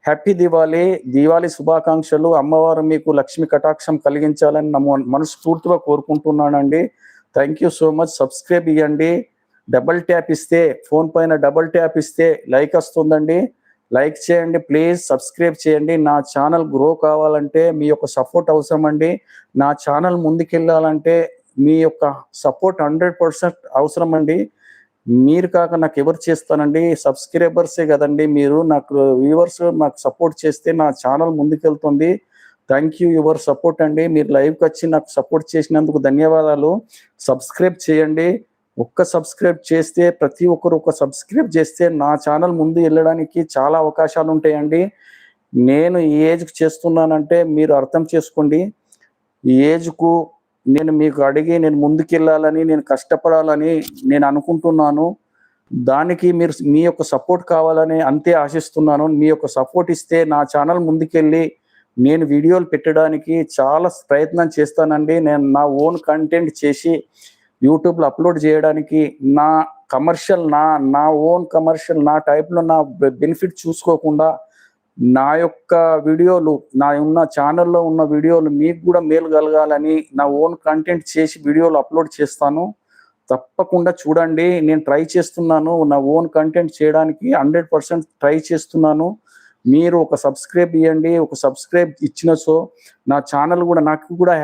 Happy Diwali. Diwali శుభాకాంక్షలు. అమ్మవారు మీకు లక్ష్మి కటాక్షం కలిగించాలని మనస్ఫూర్తిగా కోరుకుంటున్నానండి. Thank you so much. Subscribe ఇవ్వండి. డబుల్ ట్యాప్ ఇస్తే, ఫోన్ పైన డబుల్ ట్యాప్ ఇస్తే లైక్ వస్తుందండి. లైక్ చేయండి ప్లీజ్. సబ్స్క్రైబ్ చేయండి. నా ఛానల్ గ్రో కావాలంటే మీ యొక్క సపోర్ట్ అవసరం అండి. నా ఛానల్ ముందుకెళ్ళాలంటే మీ యొక్క సపోర్ట్ 100% అవసరం అండి. మీరు కాక నాకు ఎవరు చేస్తానండి? సబ్స్క్రైబర్సే కదండి మీరు. నాకు వ్యూవర్స్ నాకు సపోర్ట్ చేస్తే నా ఛానల్ ముందుకెళ్తుంది. థ్యాంక్ యూ యువర్ సపోర్ట్ అండి. మీరు లైవ్కి వచ్చి నాకు సపోర్ట్ చేసినందుకు ధన్యవాదాలు. సబ్స్క్రైబ్ చేయండి. ఒక్క సబ్స్క్రైబ్ చేస్తే, ప్రతి ఒక్కరు ఒక సబ్స్క్రైబ్ చేస్తే నా ఛానల్ ముందు వెళ్ళడానికి చాలా అవకాశాలు ఉంటాయండి. నేను ఈ ఏజ్కి చేస్తున్నానంటే మీరు అర్థం చేసుకోండి. ఈ ఏజ్కు నేను మీకు అడిగి నేను ముందుకెళ్ళాలని, నేను కష్టపడాలని నేను అనుకుంటున్నాను. దానికి మీరు మీ యొక్క సపోర్ట్ కావాలని అంతే ఆశిస్తున్నాను. మీ యొక్క సపోర్ట్ ఇస్తే నా ఛానల్ ముందుకెళ్ళి నేను వీడియోలు పెట్టడానికి చాలా ప్రయత్నం చేస్తానండి. నేను నా ఓన్ కంటెంట్ చేసి యూట్యూబ్లో అప్లోడ్ చేయడానికి నా కమర్షియల్ నా ఓన్ కమర్షియల్ నా టైప్లో నా బెనిఫిట్ చూసుకోకుండా నా యొక్క వీడియోలు, నా ఉన్న ఛానల్లో ఉన్న వీడియోలు మీకు కూడా మేలు కలగాలని నా ఓన్ కంటెంట్ చేసి వీడియోలు అప్లోడ్ చేస్తాను. తప్పకుండా చూడండి. నేను ట్రై చేస్తున్నాను. నా ఓన్ కంటెంట్ చేయడానికి 100% ట్రై చేస్తున్నాను. మీరు ఒక సబ్స్క్రైబ్ ఇవ్వండి. ఒక సబ్స్క్రైబ్ ఇచ్చినచో నా ఛానల్ కూడా నాకు కూడా